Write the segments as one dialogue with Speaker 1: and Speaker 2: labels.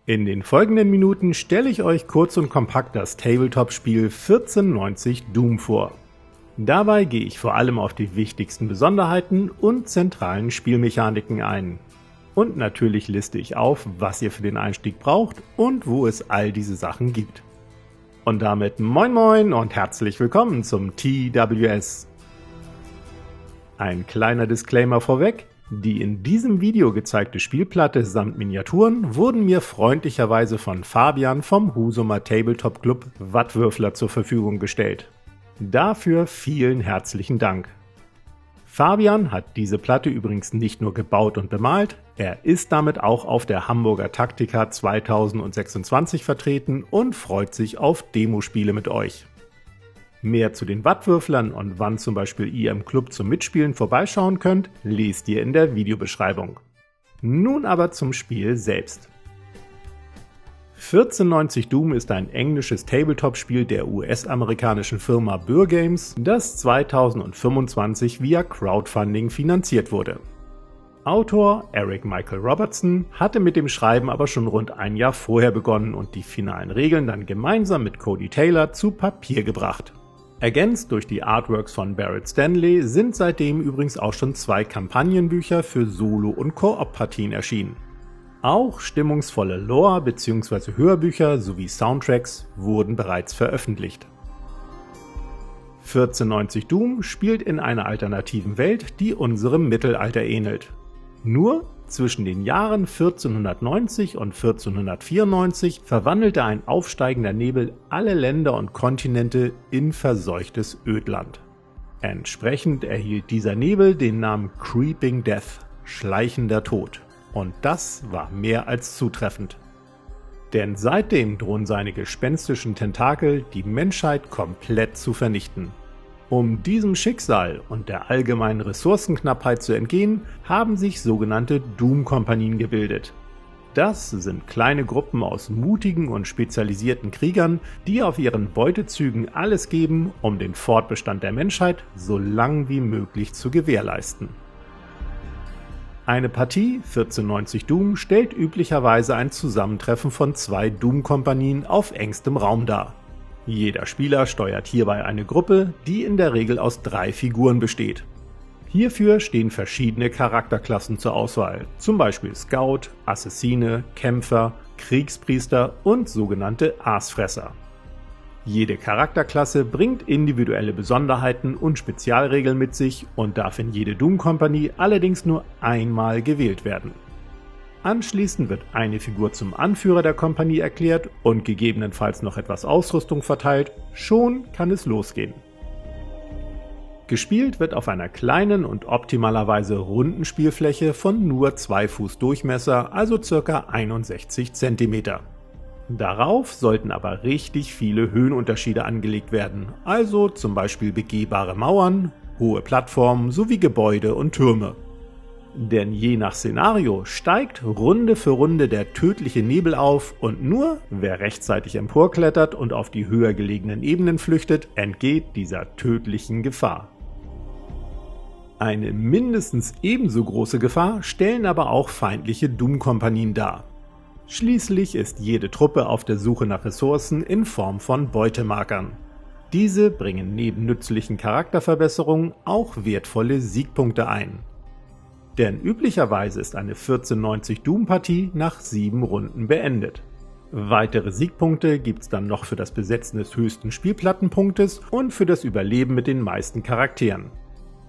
Speaker 1: In den folgenden Minuten stelle ich euch kurz und kompakt das Tabletop-Spiel 1490 Doom vor. Dabei gehe ich vor allem auf die wichtigsten Besonderheiten und zentralen Spielmechaniken ein. Und natürlich liste ich auf, was ihr für den Einstieg braucht und wo es all diese Sachen gibt. Und damit moin moin und herzlich willkommen zum TWS. Ein kleiner Disclaimer vorweg: Die in diesem Video gezeigte Spielplatte samt Miniaturen wurden mir freundlicherweise von Fabian vom Husumer Tabletop Club Wattwürfler zur Verfügung gestellt. Dafür vielen herzlichen Dank. Fabian hat diese Platte übrigens nicht nur gebaut und bemalt, er ist damit auch auf der Hamburger Taktika 2026 vertreten und freut sich auf Demospiele mit euch. Mehr zu den Wattwürflern und wann zum Beispiel ihr im Club zum Mitspielen vorbeischauen könnt, lest ihr in der Videobeschreibung. Nun aber zum Spiel selbst. 1490 Doom ist ein englisches Tabletop-Spiel der US-amerikanischen Firma Byrrh Games, das 2025 via Crowdfunding finanziert wurde. Autor Eric Michael Robertson hatte mit dem Schreiben aber schon rund ein Jahr vorher begonnen und die finalen Regeln dann gemeinsam mit Cody Taylor zu Papier gebracht. Ergänzt durch die Artworks von Barrett Stanley sind seitdem übrigens auch schon 2 Kampagnenbücher für Solo- und Koop-Partien erschienen. Auch stimmungsvolle Lore- bzw. Hörbücher sowie Soundtracks wurden bereits veröffentlicht. 1490 Doom spielt in einer alternativen Welt, die unserem Mittelalter ähnelt. Nur zwischen den Jahren 1490 und 1494 verwandelte ein aufsteigender Nebel alle Länder und Kontinente in verseuchtes Ödland. Entsprechend erhielt dieser Nebel den Namen Creeping Death, schleichender Tod. Und das war mehr als zutreffend. Denn seitdem drohen seine gespenstischen Tentakel, die Menschheit komplett zu vernichten. Um diesem Schicksal und der allgemeinen Ressourcenknappheit zu entgehen, haben sich sogenannte Doom-Kompanien gebildet. Das sind kleine Gruppen aus mutigen und spezialisierten Kriegern, die auf ihren Beutezügen alles geben, um den Fortbestand der Menschheit so lang wie möglich zu gewährleisten. Eine Partie 1490 Doom stellt üblicherweise ein Zusammentreffen von 2 Doom-Kompanien auf engstem Raum dar. Jeder Spieler steuert hierbei eine Gruppe, die in der Regel aus 3 Figuren besteht. Hierfür stehen verschiedene Charakterklassen zur Auswahl, zum Beispiel Scout, Assassine, Kämpfer, Kriegspriester und sogenannte Aasfresser. Jede Charakterklasse bringt individuelle Besonderheiten und Spezialregeln mit sich und darf in jede Doom-Kompanie allerdings nur einmal gewählt werden. Anschließend wird eine Figur zum Anführer der Kompanie erklärt und gegebenenfalls noch etwas Ausrüstung verteilt, schon kann es losgehen. Gespielt wird auf einer kleinen und optimalerweise runden Spielfläche von nur 2 Fuß Durchmesser, also ca. 61 cm. Darauf sollten aber richtig viele Höhenunterschiede angelegt werden, also zum Beispiel begehbare Mauern, hohe Plattformen sowie Gebäude und Türme. Denn je nach Szenario steigt Runde für Runde der tödliche Nebel auf und nur wer rechtzeitig emporklettert und auf die höher gelegenen Ebenen flüchtet, entgeht dieser tödlichen Gefahr. Eine mindestens ebenso große Gefahr stellen aber auch feindliche Doom-Kompanien dar. Schließlich ist jede Truppe auf der Suche nach Ressourcen in Form von Beutemarkern. Diese bringen neben nützlichen Charakterverbesserungen auch wertvolle Siegpunkte ein. Denn üblicherweise ist eine 1490 Doom-Partie nach 7 Runden beendet. Weitere Siegpunkte gibt's dann noch für das Besetzen des höchsten Spielplattenpunktes und für das Überleben mit den meisten Charakteren.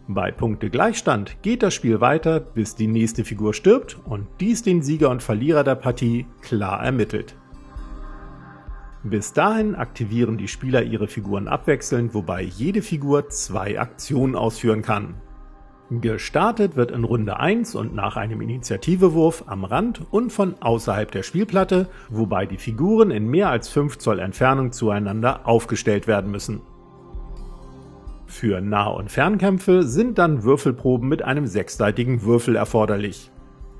Speaker 1: Bei Punktegleichstand geht das Spiel weiter, bis die nächste Figur stirbt und dies den Sieger und Verlierer der Partie klar ermittelt. Bis dahin aktivieren die Spieler ihre Figuren abwechselnd, wobei jede Figur 2 Aktionen ausführen kann. Gestartet wird in Runde 1 und nach einem Initiativewurf am Rand und von außerhalb der Spielplatte, wobei die Figuren in mehr als 5 Zoll Entfernung zueinander aufgestellt werden müssen. Für Nah- und Fernkämpfe sind dann Würfelproben mit einem 6-seitigen Würfel erforderlich.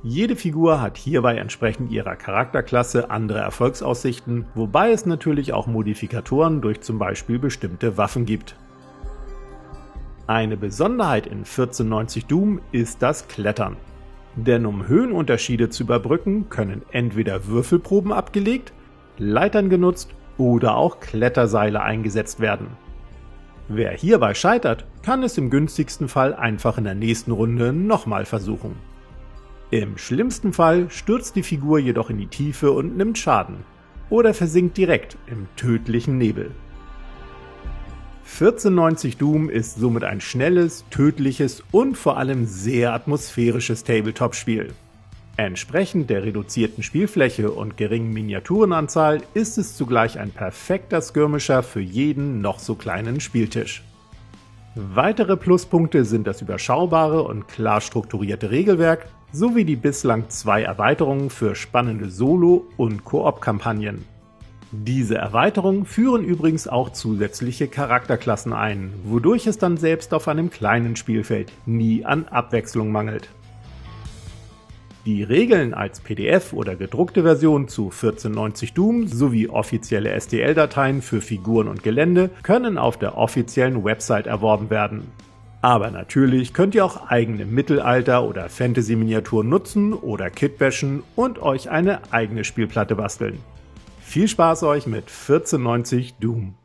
Speaker 1: Jede Figur hat hierbei entsprechend ihrer Charakterklasse andere Erfolgsaussichten, wobei es natürlich auch Modifikatoren durch zum Beispiel bestimmte Waffen gibt. Eine Besonderheit in 1490 Doom ist das Klettern. Denn um Höhenunterschiede zu überbrücken, können entweder Würfelproben abgelegt, Leitern genutzt oder auch Kletterseile eingesetzt werden. Wer hierbei scheitert, kann es im günstigsten Fall einfach in der nächsten Runde nochmal versuchen. Im schlimmsten Fall stürzt die Figur jedoch in die Tiefe und nimmt Schaden oder versinkt direkt im tödlichen Nebel. 1490 Doom ist somit ein schnelles, tödliches und vor allem sehr atmosphärisches Tabletop-Spiel. Entsprechend der reduzierten Spielfläche und geringen Miniaturenanzahl ist es zugleich ein perfekter Skirmisher für jeden noch so kleinen Spieltisch. Weitere Pluspunkte sind das überschaubare und klar strukturierte Regelwerk sowie die bislang 2 Erweiterungen für spannende Solo- und Koop-Kampagnen. Diese Erweiterungen führen übrigens auch zusätzliche Charakterklassen ein, wodurch es dann selbst auf einem kleinen Spielfeld nie an Abwechslung mangelt. Die Regeln als PDF oder gedruckte Version zu 1490 Doom sowie offizielle STL-Dateien für Figuren und Gelände können auf der offiziellen Website erworben werden. Aber natürlich könnt ihr auch eigene Mittelalter- oder Fantasy-Miniaturen nutzen oder kitbashen und euch eine eigene Spielplatte basteln. Viel Spaß euch mit 1490 Doom!